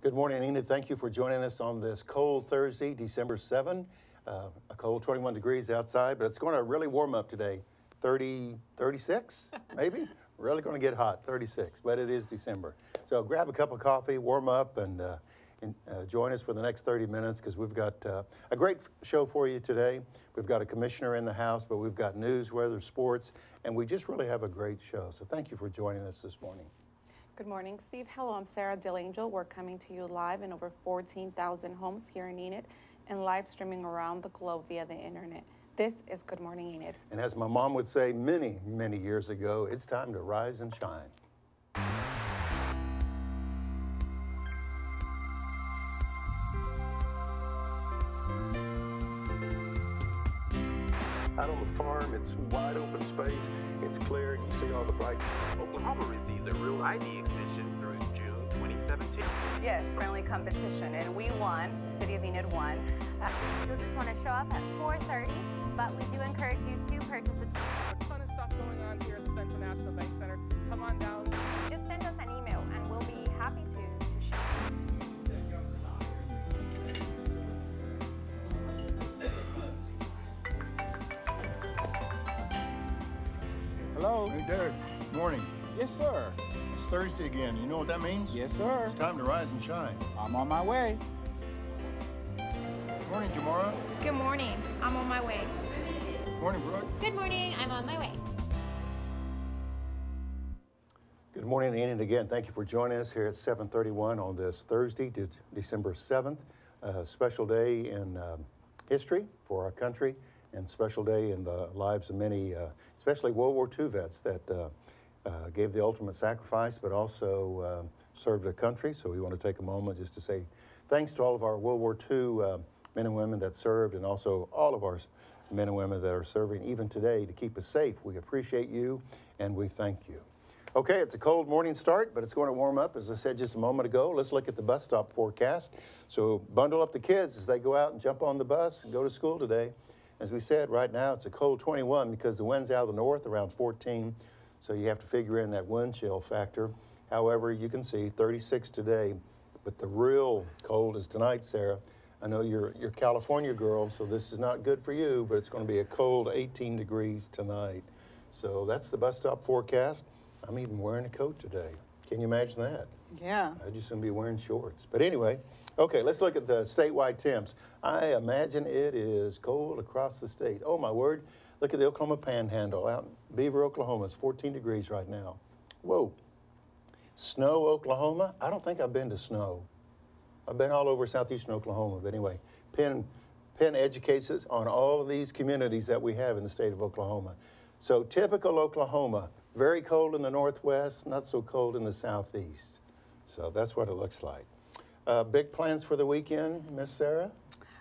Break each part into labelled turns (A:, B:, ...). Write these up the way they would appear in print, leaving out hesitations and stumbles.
A: Good morning, Enid. Thank you for joining us on this cold Thursday, December 7. A cold 21 degrees outside, but it's going to really warm up today. 30, 36, maybe? Really going to get hot, 36, but it is December. So grab a cup of coffee, warm up, and join us for the next 30 minutes because we've got a great show for you today. We've got a commissioner in the house, but we've got news, weather, sports, and we just really have a great show. So thank you for joining us this morning.
B: Good morning, Steve. Hello, I'm Sarah DeLangel. We're coming to you live in over 14,000 homes here in Enid and live streaming around the globe via the internet. This is Good Morning Enid.
A: And as my mom would say many, many years ago, it's time to rise and shine.
C: Out on the farm, it's wide open space, it's clear, and you see all the bright.
D: Oklahoma received a real ID extension through June 2017.
B: Yes, friendly competition, and we won. City of Enid won.
E: You'll just want to show up at 4:30, but we do encourage you to purchase a
F: A ton of stuff going on here at the Central National Bank Center. Come on down.
E: Just send us an email, and we'll be happy to share.
G: Hello.
H: Hey, Derek. Good morning.
G: Yes, sir.
H: It's Thursday again. You know what that means?
G: Yes, sir.
H: It's time to rise and shine.
G: I'm on my way.
H: Good morning, Jamara.
I: Good morning. I'm on my way.
H: Good morning, Brooke.
I: Good morning. I'm on my way.
A: Good morning, Enid. Again, thank you for joining us here at 7:31 on this Thursday, December 7th. A special day in history for our country and special day in the lives of many, especially World War II vets that gave the ultimate sacrifice, but also served their country. So we want to take a moment just to say thanks to all of our World War II men and women that served, and also all of our men and women that are serving even today to keep us safe. We appreciate you, and we thank you. Okay, it's a cold morning start, but it's going to warm up, as I said just a moment ago. Let's look at the bus stop forecast. So bundle up the kids as they go out and jump on the bus and go to school today. As we said, right now it's a cold 21 because the wind's out of the north around 14, so you have to figure in that wind chill factor. However, you can see 36 today, but the real cold is tonight, Sarah. I know you're a California girl, so this is not good for you, but it's going to be a cold 18 degrees tonight. So that's the bus stop forecast. I'm even wearing a coat today. Can you imagine that?
B: Yeah.
A: I just going to be wearing shorts. But anyway, okay, let's look at the statewide temps. I imagine it is cold across the state. Oh, my word. Look at the Oklahoma Panhandle out in Beaver, Oklahoma. It's 14 degrees right now. Whoa. Snow, Oklahoma? I don't think I've been to snow. I've been all over southeastern Oklahoma. But anyway, Penn educates us on all of these communities that we have in the state of Oklahoma. So typical Oklahoma, very cold in the northwest, not so cold in the southeast. So that's what it looks like. Big plans for the weekend, Miss Sarah?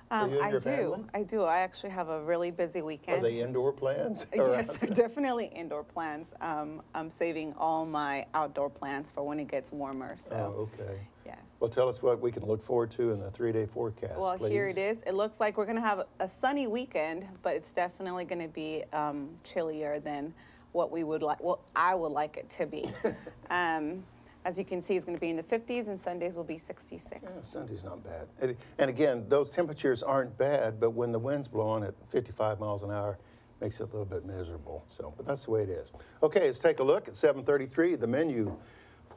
A: For you and your family?
B: I do. I actually have a really busy weekend.
A: Are they indoor plans?
B: Yes, they're definitely indoor plans. I'm saving all my outdoor plans for when it gets warmer. So.
A: Oh, okay.
B: Yes.
A: Well, tell us what we can look forward to in the 3-day forecast,
B: Well,
A: please.
B: here it is. It looks like we're going to have a sunny weekend, but it's definitely going to be chillier than what we would like. Well, I would like it to be. As you can see, it's going to be in the 50s, and Sundays will be 66.
A: Yeah, Sunday's not bad. And again, those temperatures aren't bad, but when the wind's blowing at 55 miles an hour, it makes it a little bit miserable. So, but that's the way it is. Okay, let's take a look at 7:33, the menu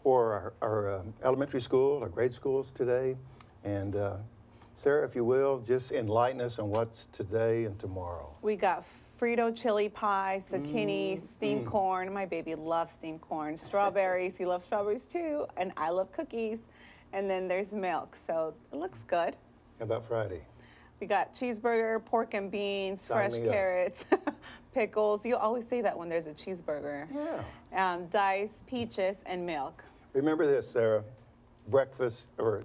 A: for our elementary school, our grade schools today. And Sarah, if you will, just enlighten us on what's today and tomorrow.
B: We got Frito chili pie, zucchini, steamed corn. My baby loves steamed corn. Strawberries, he loves strawberries too. And I love cookies. And then there's milk, so it looks good.
A: How about Friday?
B: We got cheeseburger, pork and beans,
A: Sign
B: fresh
A: me up.
B: carrots, pickles. You always say that when there's a cheeseburger.
A: Yeah.
B: Diced peaches and milk.
A: Remember this, Sarah, breakfast or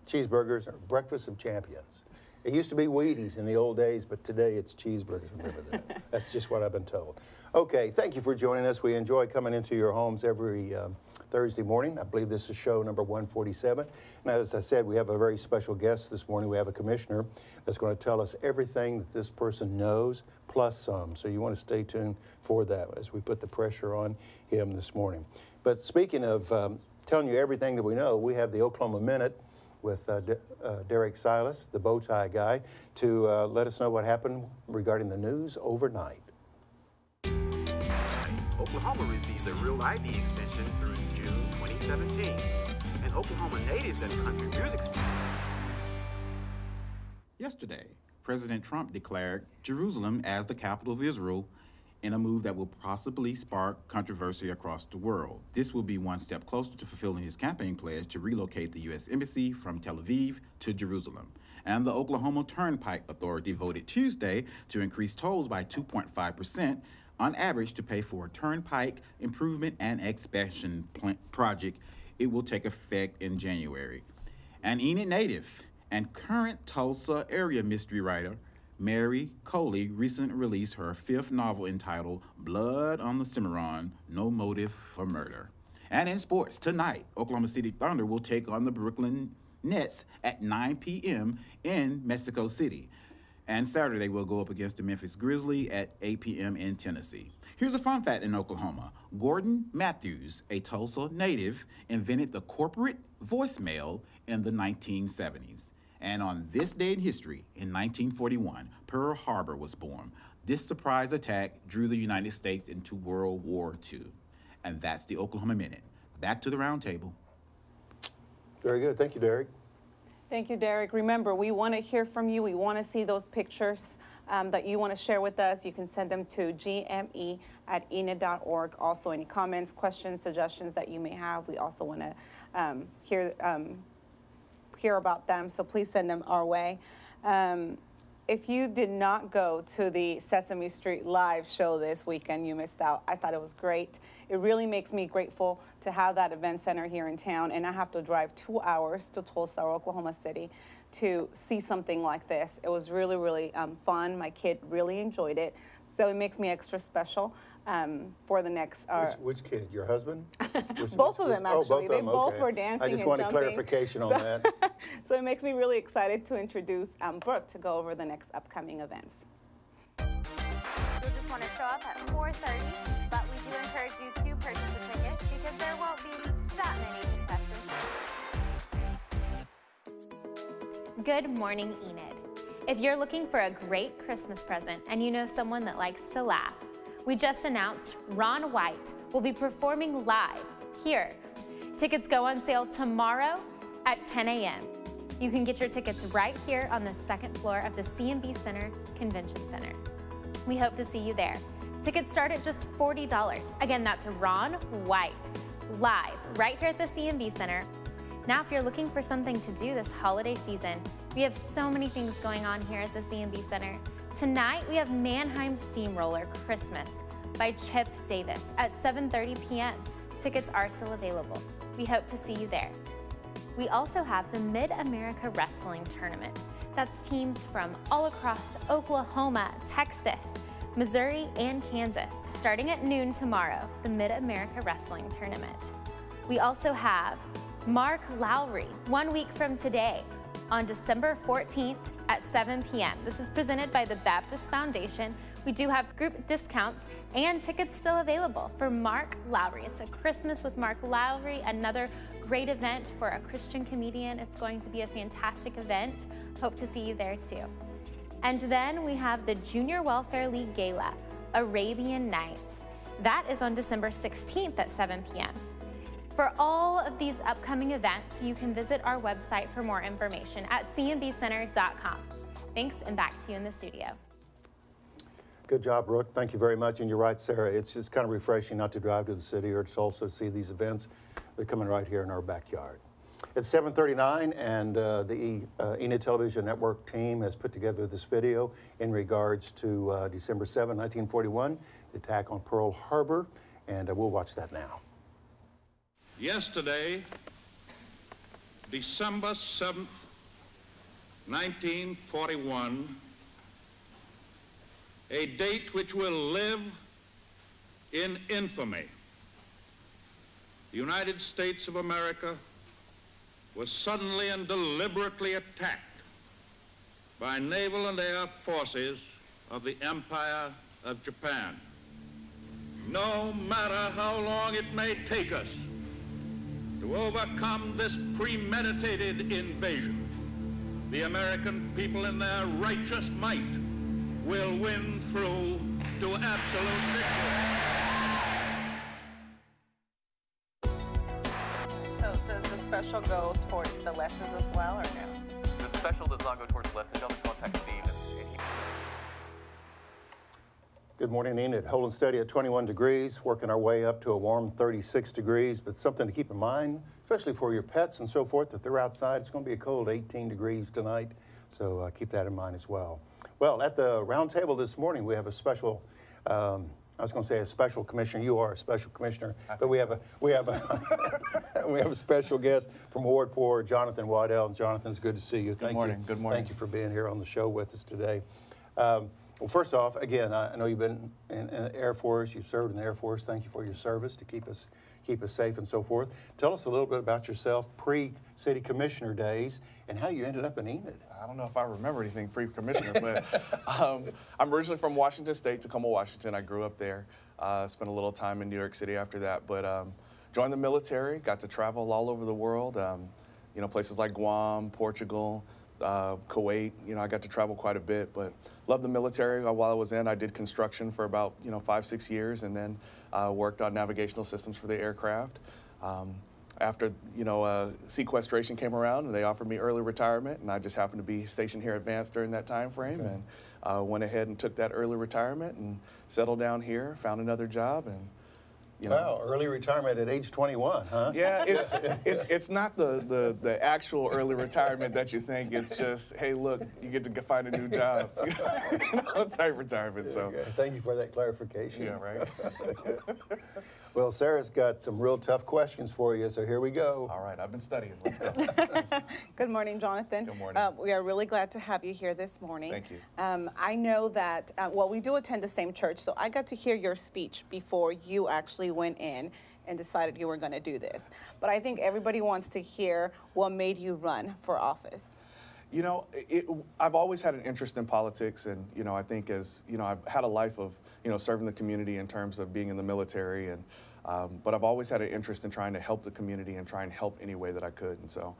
A: cheeseburgers are breakfast of champions. It used to be Wheaties in the old days, but today it's cheeseburgers. Remember that. That's just what I've been told. Okay, thank you for joining us. We enjoy coming into your homes every Thursday morning. I believe this is show number 147. And as I said, we have a very special guest this morning. We have a commissioner that's going to tell us everything that this person knows, plus some. So you want to stay tuned for that as we put the pressure on him this morning. But speaking of telling you everything that we know, we have the Oklahoma Minute with Derek Silas, the bow tie guy, to let us know what happened regarding the news overnight.
D: Oklahoma received a Real ID extension through June 2017. And Oklahoma natives and country music stars.
J: Yesterday, President Trump declared Jerusalem as the capital of Israel in a move that will possibly spark controversy across the world. This will be one step closer to fulfilling his campaign pledge to relocate the U.S. Embassy from Tel Aviv to Jerusalem. And the Oklahoma Turnpike Authority voted Tuesday to increase tolls by 2.5% on average to pay for a turnpike improvement and expansion project. It will take effect in January. An Enid native and current Tulsa area mystery writer, Mary Coley, recently released her 5th novel entitled Blood on the Cimarron, No Motive for Murder. And in sports, tonight, Oklahoma City Thunder will take on the Brooklyn Nets at 9 p.m. in Mexico City. And Saturday, we'll go up against the Memphis Grizzlies at 8 p.m. in Tennessee. Here's a fun fact in Oklahoma. Gordon Matthews, a Tulsa native, invented the corporate voicemail in the 1970s. And on this day in history, in 1941, Pearl Harbor was born. This surprise attack drew the United States into World War II. And that's the Oklahoma Minute. Back to the round table.
A: Very good. Thank you, Derek.
B: Thank you, Derek. Remember, we want to hear from you. We want to see those pictures that you want to share with us. You can send them to gme@enid.org. Also, any comments, questions, suggestions that you may have, we also want to hear about them, so please send them our way. If you did not go to the Sesame Street live show this weekend, you missed out. I thought it was great. It really makes me grateful to have that event center here in town, and I have to drive 2 hours to Tulsa, Oklahoma City, to see something like this. It was really, really fun. My kid really enjoyed it, so it makes me extra special for the next.
A: Which kid? Your husband?
B: Both of them, actually.
A: Oh, both of them.
B: They both
A: Okay.
B: were dancing
A: I just
B: and
A: wanted
B: jumping.
A: clarification on that.
B: So it makes me really excited to introduce Brooke to go over the next upcoming events.
E: You'll just want to show up at 4:30, but we do encourage you to purchase a ticket because there won't be that many contestants.
I: Good morning, Enid. If you're looking for a great Christmas present and you know someone that likes to laugh, we just announced Ron White will be performing live here. Tickets go on sale tomorrow at 10 a.m. You can get your tickets right here on the second floor of the C&B Center Convention Center. We hope to see you there. Tickets start at just $40. Again, that's Ron White, live right here at the C&B Center. Now, if you're looking for something to do this holiday season, we have so many things going on here at the C&B Center. Tonight, we have Mannheim Steamroller Christmas by Chip Davis at 7:30 p.m. Tickets are still available. We hope to see you there. We also have the Mid-America Wrestling Tournament. That's teams from all across Oklahoma, Texas, Missouri, and Kansas. Starting at noon tomorrow, the Mid-America Wrestling Tournament. We also have Mark Lowry 1 week from today on December 14th at 7 p.m. This is presented by the Baptist Foundation. We do have group discounts and tickets still available for Mark Lowry. It's a Christmas with Mark Lowry, another great event for a Christian comedian. It's going to be a fantastic event. Hope to see you there too. And then we have the Junior Welfare League Gala, Arabian Nights. That is on December 16th at 7 p.m. For all of these upcoming events, you can visit our website for more information at cmbcenter.com. Thanks, and back to you in the studio.
A: Good job, Brooke. Thank you very much. And you're right, Sarah. It's just kind of refreshing not to drive to the city or to also see these events. They're coming right here in our backyard. It's 7:39, and the Enid Television Network team has put together this video in regards to December 7, 1941, the attack on Pearl Harbor, and we'll watch that now.
K: Yesterday, December 7th, 1941, a date which will live in infamy. The United States of America was suddenly and deliberately attacked by naval and air forces of the Empire of Japan. No matter how long it may take us to overcome this premeditated invasion. The American people in their righteous might will win through to absolute victory.
F: So does the special go towards the lessons as well, or no?
L: The special does not go towards lessons. Y'all just contact Steve and he...
A: Good morning, Enid. Holding steady at 21 degrees, working our way up to a warm 36 degrees, but something to keep in mind, especially for your pets and so forth. If they're outside, it's going to be a cold 18 degrees tonight, so keep that in mind as well. Well, at the round table this morning, we have a special, I was going to say a special commissioner. You are a special commissioner, but we have a we have a special guest from Ward 4, Jonathan Waddell. Jonathan, it's good to see you.
M: Good morning. Good morning.
A: Thank you for being here on the show with us today. Well, first off, again, I know you've been in the Air Force. You've served in the Air Force. Thank you for your service to keep us safe and so forth. Tell us a little bit about yourself pre-city commissioner days and how you ended up in Enid.
M: I don't know if I remember anything pre-commissioner, but I'm originally from Washington State, Tacoma, Washington. I grew up there. Spent a little time in New York City after that, but joined the military. Got to travel all over the world. You know, places like Guam, Portugal, Kuwait. You know, I got to travel quite a bit, but loved the military. While I was in, I did construction for about 5-6 years, and then worked on navigational systems for the aircraft. After sequestration came around, and they offered me early retirement, and I just happened to be stationed here at Vance during that time frame, and went ahead and took that early retirement and settled down here, found another job, and.
A: Wow, early retirement at age 21, huh?
M: Yeah, it's not the actual early retirement that you think. It's just, hey, look, you get to find a new job. Type retirement. So.
A: Okay. Thank you for that clarification.
M: Yeah, right.
A: Well, Sarah's got some real tough questions for you, so here we go.
M: All right, I've been studying. Let's go.
B: Good morning, Jonathan.
M: Good morning.
B: We are really glad to have you here this morning.
M: Thank you.
B: I know that, well, we do attend the same church, so I got to hear your speech before you actually went in and decided you were going to do this. But I think everybody wants to hear what made you run for office.
M: You know, I've always had an interest in politics, and, I think I've had a life of, serving the community in terms of being in the military, and but I've always had an interest in trying to help the community and try and help any way that I could. And so,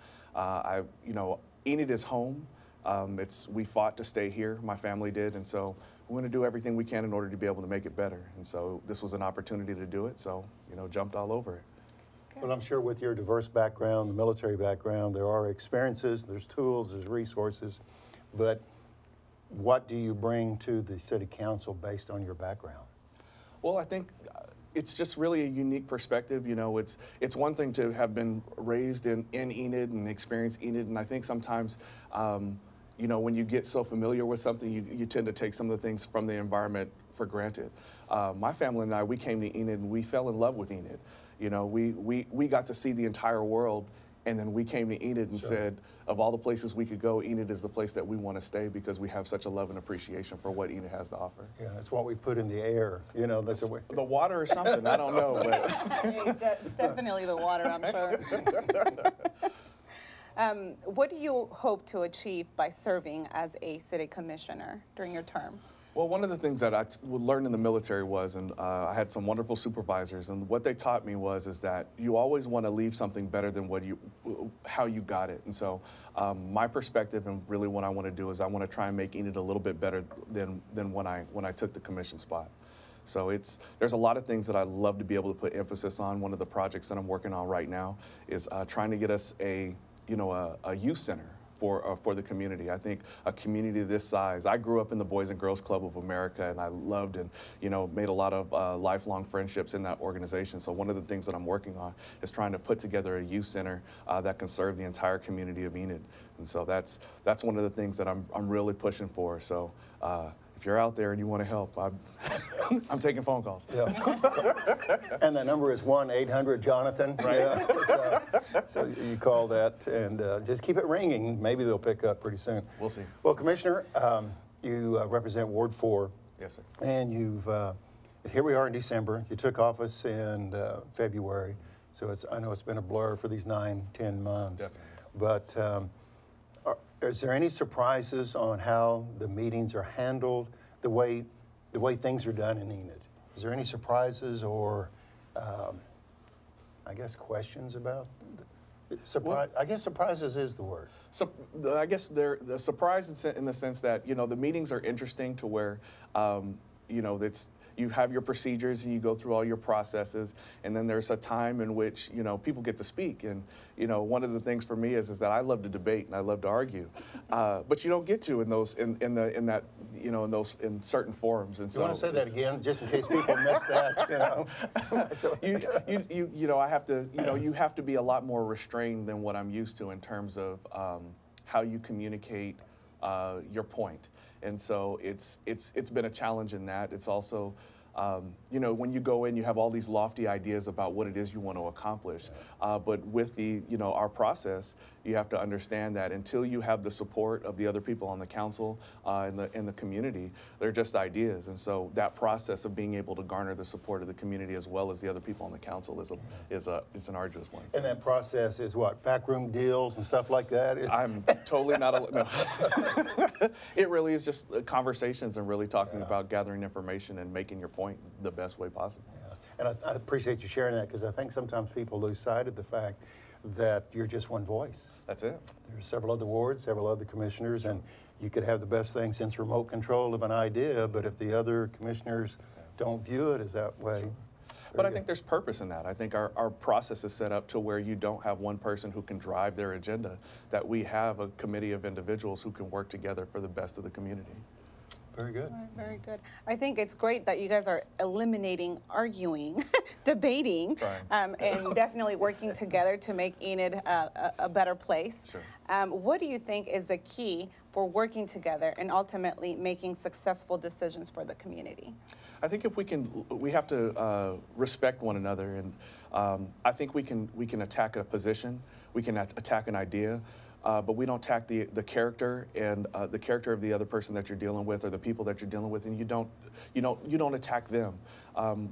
M: Enid is home. We fought to stay here, my family did, and so we're going to do everything we can in order to be able to make it better. And so this was an opportunity to do it, so, jumped all over it.
A: Well, I'm sure with your diverse background, the military background, there are experiences, there's tools, there's resources, but what do you bring to the city council based on your background?
M: Well, I think it's just really a unique perspective. It's one thing to have been raised in Enid and experience Enid, and I think sometimes, when you get so familiar with something, you tend to take some of the things from the environment for granted. My family and I, we came to Enid and we fell in love with Enid. We got to see the entire world, and then we came to Enid and said, of all the places we could go, Enid is the place that we want to stay because we have such a love and appreciation for what Enid has to offer.
A: Yeah, that's what we put in the air. That's
M: the water or something. I don't know, but
B: it's definitely the water, I'm sure. What do you hope to achieve by serving as a city commissioner during your term?
M: Well, one of the things that I learned in the military was, and I had some wonderful supervisors, and what they taught me is that you always want to leave something better than how you got it. And so my perspective and really what I want to do is I want to try and make Enid a little bit better than when I took the commission spot. So there's a lot of things that I love to be able to put emphasis on. One of the projects that I'm working on right now is trying to get us a youth center for the community. I think a community this size, I grew up in the Boys and Girls Club of America, and I loved and made a lot of lifelong friendships in that organization. So one of the things that I'm working on is trying to put together a youth center that can serve the entire community of Enid. And so that's one of the things that I'm really pushing for. So if you're out there and you want to help, I'm taking phone calls.
A: Yeah. And the number is 1-800-JONATHAN.
M: Right.
A: Yeah. So you call that and just keep it ringing. Maybe they'll pick up pretty soon.
M: We'll see.
A: Well, Commissioner, you represent Ward 4.
M: Yes, sir.
A: And here we are in December. You took office in February. So I know it's been a blur for these 9-10 months.
M: Definitely.
A: But is there any surprises on how the meetings are handled, the way things are done in Enid? Is there any surprises or I guess, questions about? Surprise. I guess surprises is the word.
M: So I guess they're the surprise in the sense that the meetings are interesting to where it's you have your procedures and you go through all your processes, and then there's a time in which people get to speak. And one of the things for me is that I love to debate and I love to argue, but you don't get to in certain forums. And
A: you want to say that again, just in case people missed that?
M: So I have to you have to be a lot more restrained than what I'm used to in terms of how you communicate your point. And so it's been a challenge in that. It's also, when you go in, you have all these lofty ideas about what it is you want to accomplish. But with our process, you have to understand that until you have the support of the other people on the council and the community, they're just ideas. And so that process of being able to garner the support of the community as well as the other people on the council is an arduous one.
A: And that process is what? Backroom deals and stuff like that?
M: I'm totally not no. It really is just conversations and really talking about gathering information and making your point the best way possible.
A: Yeah. And I appreciate you sharing that, because I think sometimes people lose sight of the fact that you're just one voice.
M: That's it.
A: There's several other wards, several other commissioners, and you could have the best thing since remote control of an idea, but if the other commissioners don't view it as that way.
M: But I think there's purpose in that. I think our process is set up to where you don't have one person who can drive their agenda, that we have a committee of individuals who can work together for the best of the community.
A: Very good.
B: Very good. I think it's great that you guys are eliminating arguing, debating, and definitely working together to make Enid a better place.
M: Sure.
B: What do you think is the key for working together and ultimately making successful decisions for the community?
M: I think if we have to respect one another, and I think we can attack a position, we can attack an idea, but we don't attack the character and the character of the other person that you're dealing with or the people that you're dealing with, and you don't attack them.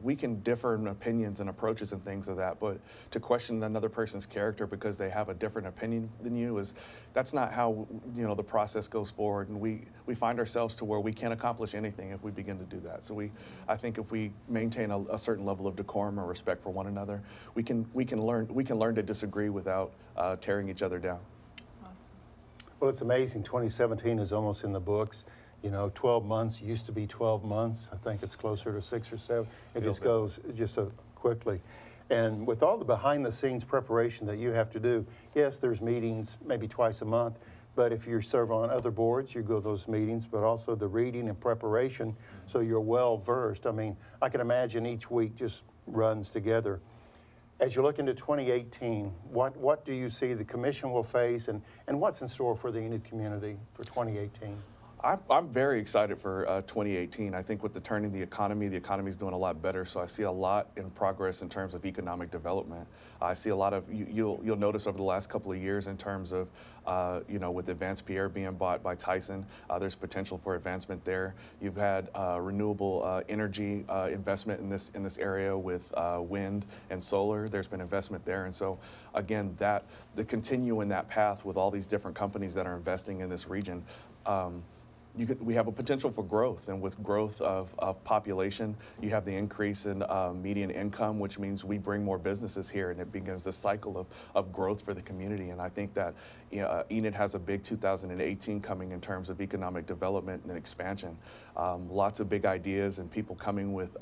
M: We can differ in opinions and approaches and things of that, but to question another person's character because they have a different opinion than you that's not how the process goes forward, and we find ourselves to where we can't accomplish anything if we begin to do that. So I think if we maintain a certain level of decorum or respect for one another, we can learn to disagree without tearing each other down.
A: Well, it's amazing. 2017 is almost in the books. 12 months used to be 12 months. I think it's closer to 6 or 7. It just goes just so quickly. And with all the behind-the-scenes preparation that you have to do, yes, there's meetings maybe twice a month, but if you serve on other boards, you go to those meetings, but also the reading and preparation, so you're well-versed. I mean, I can imagine each week just runs together. As you look into 2018, what do you see the commission will face, and what's in store for the Enid community for 2018?
M: I'm very excited for 2018. I think with the turn in the economy is doing a lot better. So I see a lot in progress in terms of economic development. I see a lot of, you'll notice over the last couple of years in terms of, with Advanced Pierre being bought by Tyson, there's potential for advancement there. You've had renewable energy investment in this area with wind and solar. There's been investment there. And so again, the continue in that path with all these different companies that are investing in this region, we have a potential for growth, and with growth of population, you have the increase in median income, which means we bring more businesses here, and it begins the cycle of growth for the community. And I think that Enid has a big 2018 coming in terms of economic development and expansion. Lots of big ideas and people coming with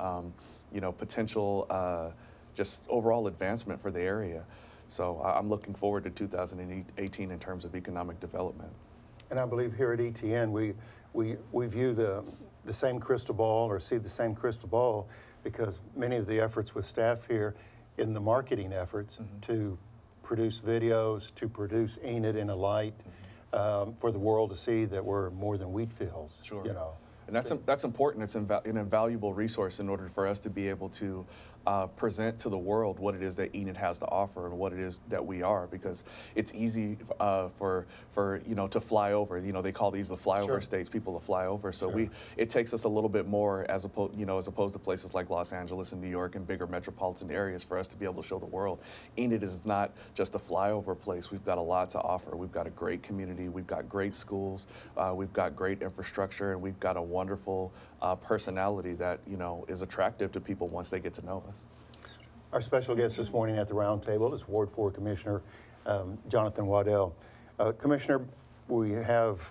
M: potential just overall advancement for the area. So I'm looking forward to 2018 in terms of economic development.
A: And I believe here at ETN, we view the same crystal ball, or see the same crystal ball, because many of the efforts with staff here in the marketing efforts to produce videos, to produce Enid in a light for the world to see that we're more than wheat fields.
M: Sure. And that's important. It's an invaluable resource in order for us to be able to present to the world what it is that Enid has to offer and what it is that we are, because it's easy for to fly over. They call these the flyover states, people to fly over. So it takes us a little bit more as opposed to places like Los Angeles and New York and bigger metropolitan areas for us to be able to show the world. Enid is not just a flyover place. We've got a lot to offer. We've got a great community. We've got great schools. We've got great infrastructure, and we've got a wonderful personality that is attractive to people once they get to know us.
A: Our special guest this morning at the round table is Ward 4 Commissioner Jonathan Waddell. Commissioner, we have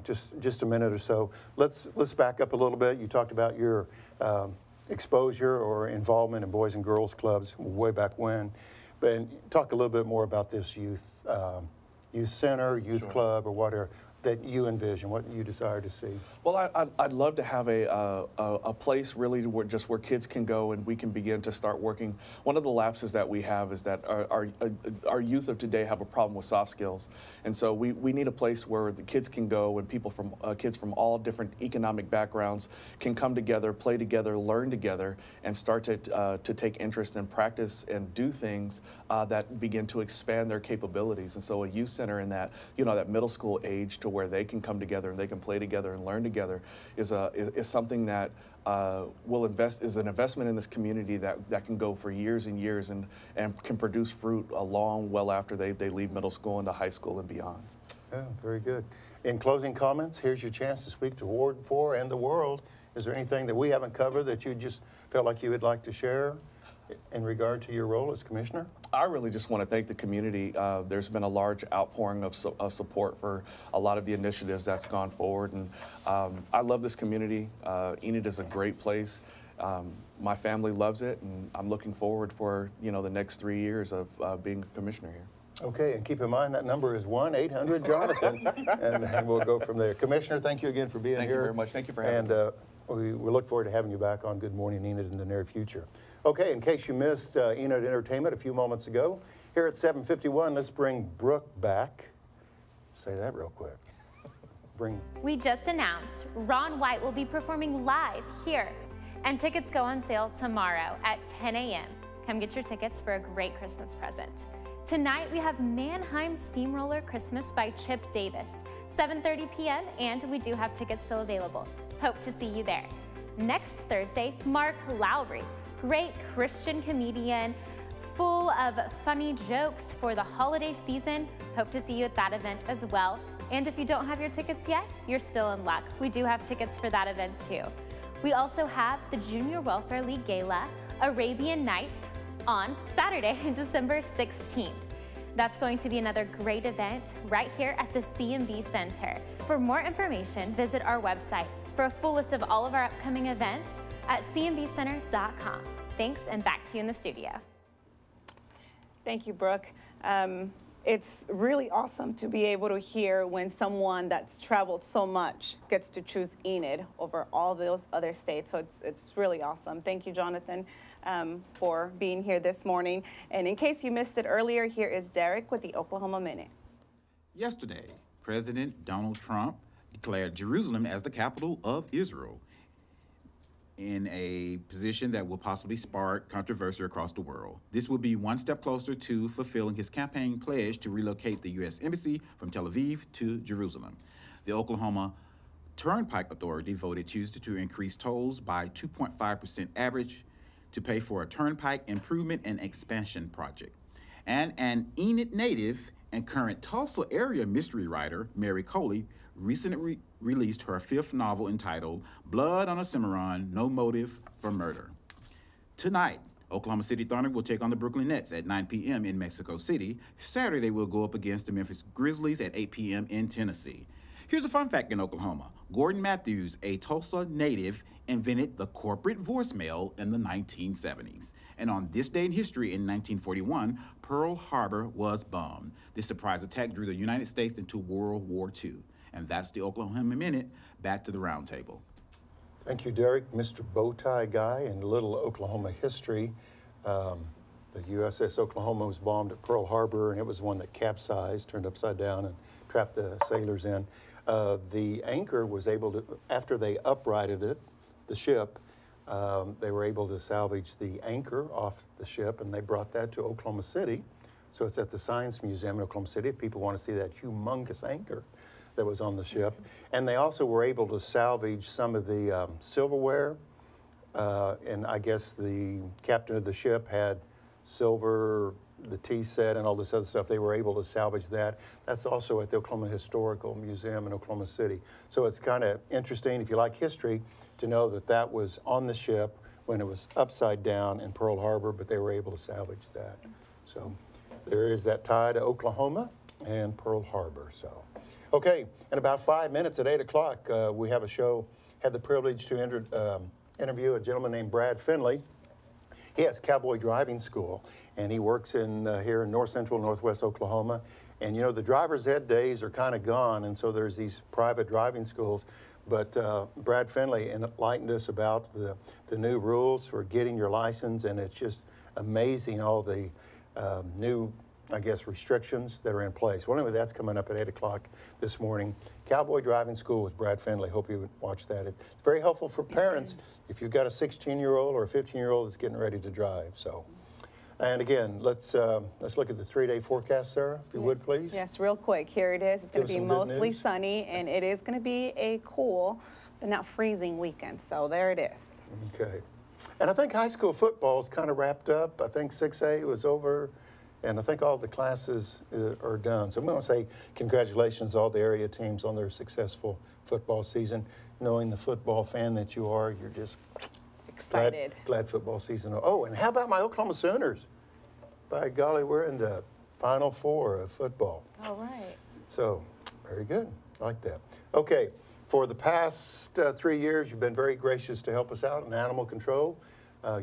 A: just a minute or so. Let's back up a little bit. You talked about your exposure or involvement in Boys and Girls Clubs way back when, but talk a little bit more about this youth center, youth club, or whatever that you envision, what you desire to see.
M: Well, I'd love to have a place really where kids can go and we can begin to start working. One of the lapses that we have is that our youth of today have a problem with soft skills, and so we need a place where the kids can go and kids from all different economic backgrounds can come together, play together, learn together, and start to take interest and practice and do things that begin to expand their capabilities. And so a youth center in that, that middle school age to where they can come together and they can play together and learn together is something that is an investment in this community that can go for years and years and can produce fruit well after they leave middle school into high school and beyond.
A: Yeah, very good. In closing comments, here's your chance to speak to Ward 4 and the world. Is there anything that we haven't covered that you just felt like you would like to share in regard to your role as commissioner?
M: I really just want to thank the community. There's been a large outpouring of support for a lot of the initiatives that's gone forward, and I love this community. Enid is a great place. My family loves it, and I'm looking forward for the next 3 years of being a commissioner here.
A: Okay, and keep in mind that number is 1-800-JONATHAN, and we'll go from there. Commissioner, thank you again for being here.
M: Thank you very much. Thank you for having me.
A: And we look forward to having you back on Good Morning Enid in the near future. Okay, in case you missed Enid Entertainment a few moments ago, here at 7:51, let's bring Brooke back. Say that real quick.
I: We just announced Ron White will be performing live here, and tickets go on sale tomorrow at 10 a.m. Come get your tickets for a great Christmas present. Tonight we have Mannheim Steamroller Christmas by Chip Davis, 7:30 p.m., and we do have tickets still available. Hope to see you there. Next Thursday, Mark Lowry, great Christian comedian, full of funny jokes for the holiday season. Hope to see you at that event as well. And if you don't have your tickets yet, you're still in luck. We do have tickets for that event too. We also have the Junior Welfare League Gala, Arabian Nights, on Saturday, December 16th. That's going to be another great event right here at the C&B Center. For more information, visit our website for a full list of all of our upcoming events at cmbcenter.com. Thanks, and back to you in the studio.
B: Thank you, Brooke. It's really awesome to be able to hear when someone that's traveled so much gets to choose Enid over all those other states. So it's really awesome. Thank you, Jonathan, for being here this morning. And in case you missed it earlier, here is Derek with the Oklahoma Minute.
J: Yesterday, President Donald Trump declared Jerusalem as the capital of Israel, in a position that will possibly spark controversy across the world. This will be one step closer to fulfilling his campaign pledge to relocate the U.S. Embassy from Tel Aviv to Jerusalem. The Oklahoma Turnpike Authority voted Tuesday to increase tolls by 2.5% average to pay for a turnpike improvement and expansion project. And an Enid native and current Tulsa area mystery writer, Mary Coley, recently released her 5th novel entitled Blood on a Cimarron, No Motive for Murder. Tonight, Oklahoma City Thunder will take on the Brooklyn Nets at 9 p.m. in Mexico City. Saturday, they will go up against the Memphis Grizzlies at 8 p.m. in Tennessee. Here's a fun fact in Oklahoma. Gordon Matthews, a Tulsa native, invented the corporate voicemail in the 1970s. And on this day in history in 1941, Pearl Harbor was bombed. This surprise attack drew the United States into World War II. And that's the Oklahoma Minute. Back to the roundtable.
A: Thank you, Derek. Mr. Bowtie Guy, and a little Oklahoma history. The USS Oklahoma was bombed at Pearl Harbor, and it was one that capsized, turned upside down, and trapped the sailors in. The anchor was able to, after they uprighted it, the ship, they were able to salvage the anchor off the ship, and they brought that to Oklahoma City. So it's at the Science Museum in Oklahoma City if people want to see that humongous anchor that was on the ship. And they also were able to salvage some of the silverware. And I guess the captain of the ship had silver, the tea set, and all this other stuff. They were able to salvage that. That's also at the Oklahoma Historical Museum in Oklahoma City. So it's kind of interesting, if you like history, to know that that was on the ship when it was upside down in Pearl Harbor, but they were able to salvage that. So there is that tie to Oklahoma and Pearl Harbor. So, okay, in about 5 minutes at 8 o'clock, we have a show. Had the privilege to interview a gentleman named Brad Finley. He has Cowboy Driving School, and he works in here in north central, northwest Oklahoma. And you know, the driver's ed days are kind of gone, and so there's these private driving schools. But Brad Finley enlightened us about the new rules for getting your license, and it's just amazing all the new, I guess, restrictions that are in place. Well, anyway, that's coming up at 8 o'clock this morning. Cowboy Driving School with Brad Finley. Hope you would watch that. It's very helpful for parents if you've got a 16-year-old or a 15-year-old that's getting ready to drive. So, and again, let's look at the 3-day forecast, Sarah, if you would, please.
B: Yes, real quick. Here it is. It's going to be mostly sunny, and it is going to be a cool but not freezing weekend. So there it is.
A: Okay. And I think high school football is kind of wrapped up. I think 6A was over. And I think all the classes are done. So we want to say congratulations to all the area teams on their successful football season. Knowing the football fan that you are, you're just
B: excited.
A: Glad football season. Oh, and how about my Oklahoma Sooners? By golly, we're in the Final Four of football.
B: All right.
A: So, very good. I like that. Okay, for the past 3 years, you've been very gracious to help us out in animal control.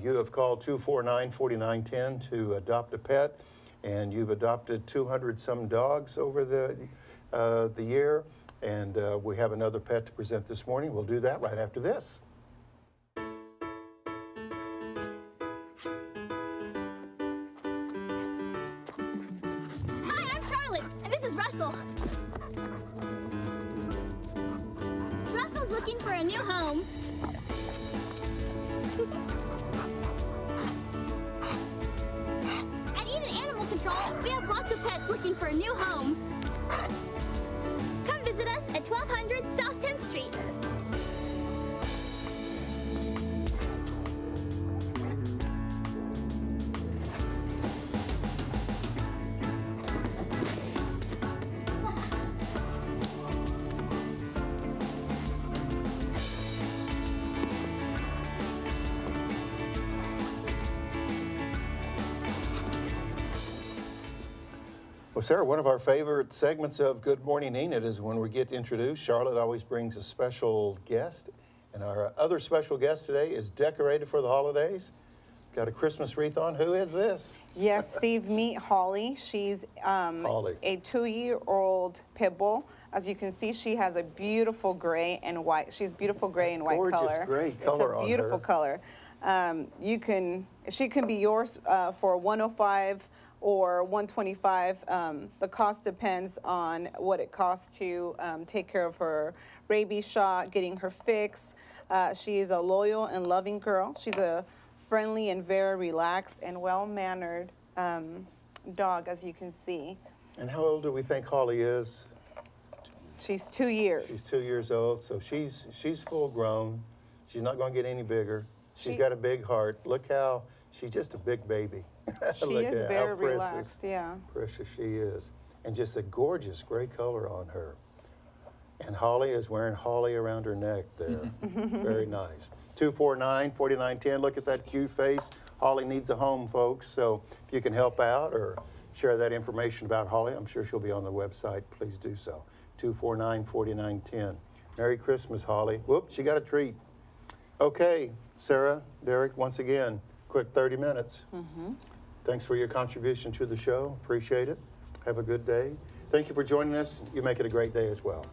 A: You have called 249-4910 to adopt a pet. And you've adopted 200-some dogs over the year, and we have another pet to present this morning. We'll do that right after this.
N: Hi, I'm Charlotte, and this is Russell. Russell's looking for a new home. We have lots of pets looking for a new home. Come visit us at 1200 South 10th Street.
A: Well, Sarah, one of our favorite segments of Good Morning Enid is when we get introduced. Charlotte always brings a special guest, and our other special guest today is decorated for the holidays. Got a Christmas wreath on. Who is this?
B: Yes, Steve, meet Holly. She's
A: Holly.
B: A 2-year-old pit bull. As you can see, she has a beautiful gray and white. She's beautiful gray and white color.
A: Gorgeous gray color on her.
B: It's a beautiful color. She can be yours for $105 or $125. The cost depends on what it costs to take care of her rabies shot, getting her fix. She is a loyal and loving girl. She's a friendly and very relaxed and well-mannered dog, as you can see.
A: And how old do we think Holly is?
B: She's 2 years.
A: She's 2 years old, so she's full grown. She's not going to get any bigger. She's got a big heart. Look how she's just a big baby.
B: She is very relaxed, yeah.
A: Precious she is. And just a gorgeous gray color on her. And Holly is wearing holly around her neck there. Very nice. 249-4910, look at that cute face. Holly needs a home, folks. So if you can help out or share that information about Holly, I'm sure she'll be on the website. Please do so. 249-4910. Merry Christmas, Holly. Whoops, she got a treat. Okay, Sarah, Derek, once again, quick 30 minutes. Thanks for your contribution to the show. Appreciate it. Have a good day. Thank you for joining us. You make it a great day as well.